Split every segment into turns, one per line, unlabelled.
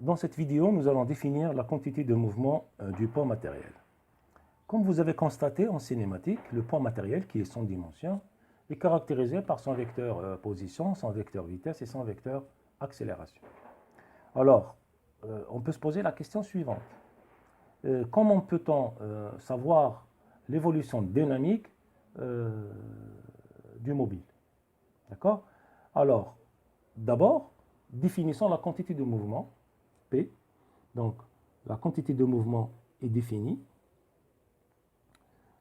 Dans cette vidéo, nous allons définir la quantité de mouvement du point matériel. Comme vous avez constaté en cinématique, le point matériel, qui est sans dimension, est caractérisé par son vecteur position, son vecteur vitesse et son vecteur accélération. Alors, on peut se poser la question suivante. Comment peut-on savoir l'évolution dynamique du mobile? D'accord? Alors, d'abord, définissons la quantité de mouvement, P. Donc, la quantité de mouvement est définie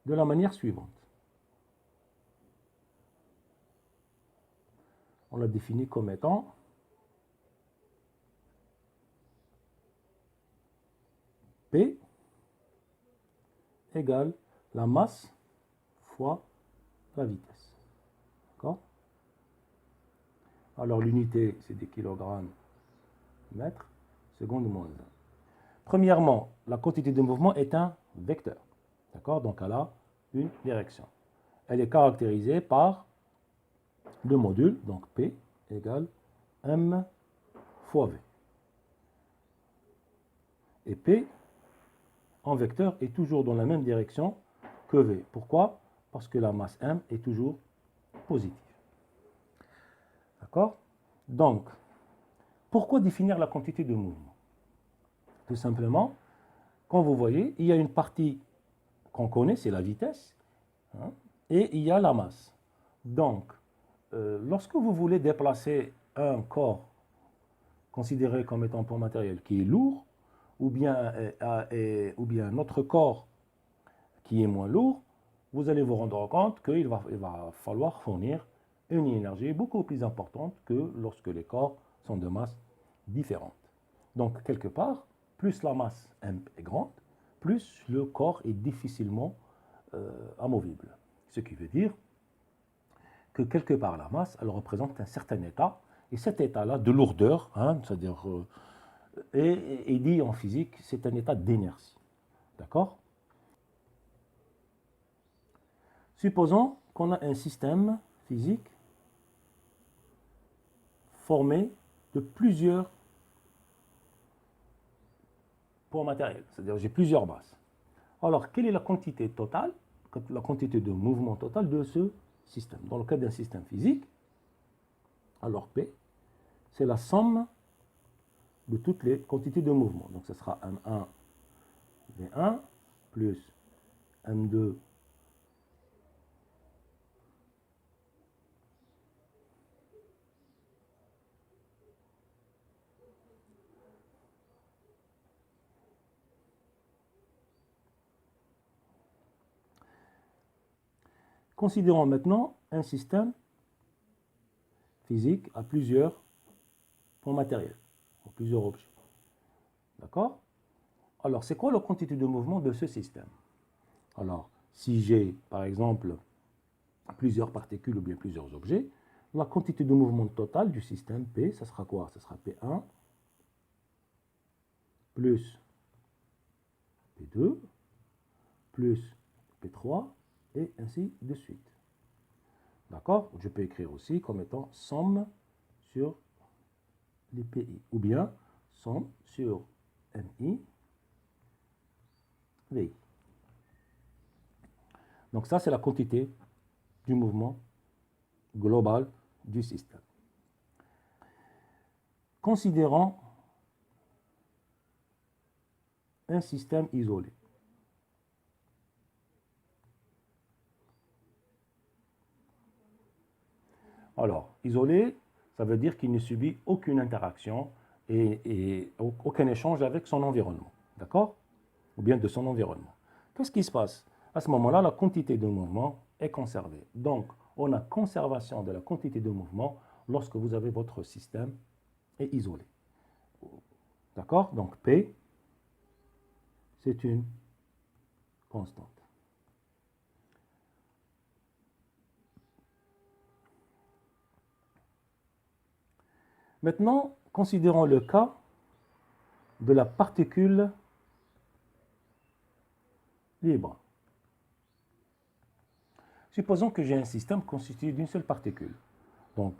de la manière suivante. On la définit comme étant P égale la masse fois la vitesse. D'accord? Alors, l'unité, c'est des kilogrammes mètres seconde moins 1. Premièrement, la quantité de mouvement est un vecteur. D'accord? Donc, elle a une direction. Elle est caractérisée par le module, donc P égale M fois V. Et P en vecteur est toujours dans la même direction que V. Pourquoi? Parce que la masse M est toujours positive. D'accord? Donc, pourquoi définir la quantité de mouvement? Tout simplement, quand vous voyez, il y a une partie qu'on connaît, c'est la vitesse, hein, et il y a la masse. Donc, lorsque vous voulez déplacer un corps considéré comme étant point matériel qui est lourd, ou bien notre corps qui est moins lourd, vous allez vous rendre compte qu'il va falloir fournir une énergie beaucoup plus importante que lorsque les corps sont de masse différente. Donc, quelque part, plus la masse M est grande, plus le corps est difficilement amovible. Ce qui veut dire que quelque part la masse, elle représente un certain état, et cet état-là de lourdeur, hein, c'est-à-dire, est dit en physique, c'est un état d'inertie. D'accord? Supposons qu'on a un système physique formé de plusieurs points matériels, c'est-à-dire j'ai plusieurs masses. Alors, quelle est la quantité totale, la quantité de mouvement total de ce système? Dans le cas d'un système physique, alors P, c'est la somme de toutes les quantités de mouvement. Donc, ce sera M1, V1, plus M2, Considérons maintenant un système physique à plusieurs points matériels, à plusieurs objets. D'accord? Alors, c'est quoi la quantité de mouvement de ce système? Alors, si j'ai, par exemple, plusieurs particules ou bien plusieurs objets, la quantité de mouvement totale du système P, ça sera quoi? Ça sera P1 plus P2 plus P3 et ainsi de suite. D'accord? Je peux écrire aussi comme étant somme sur les PI, ou bien somme sur MI, VI. Donc ça, c'est la quantité du mouvement global du système. Considérons un système isolé. Alors, isolé, ça veut dire qu'il ne subit aucune interaction et aucun échange avec son environnement. D'accord? Ou bien de son environnement. Qu'est-ce qui se passe? À ce moment-là, la quantité de mouvement est conservée. Donc, on a conservation de la quantité de mouvement lorsque vous avez votre système est isolé. D'accord? Donc, P, c'est une constante. Maintenant, considérons le cas de la particule libre. Supposons que j'ai un système constitué d'une seule particule. Donc,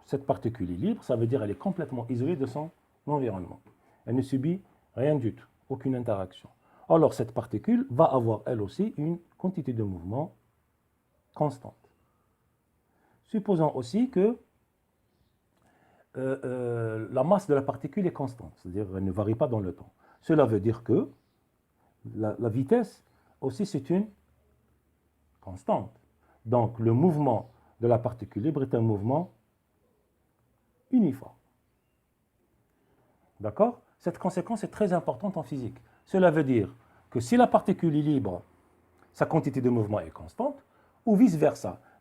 cette particule est libre, ça veut dire qu'elle est complètement isolée de son environnement. Elle ne subit rien du tout, aucune interaction. Alors cette particule va avoir elle aussi une quantité de mouvement constante. Supposons aussi que la masse de la particule est constante, c'est-à-dire qu'elle ne varie pas dans le temps. Cela veut dire que la vitesse aussi c'est une constante. Donc le mouvement de la particule libre est un mouvement uniforme. D'accord? Cette conséquence est très importante en physique. Cela veut dire que si la particule est libre, sa quantité de mouvement est constante, ou vice-versa.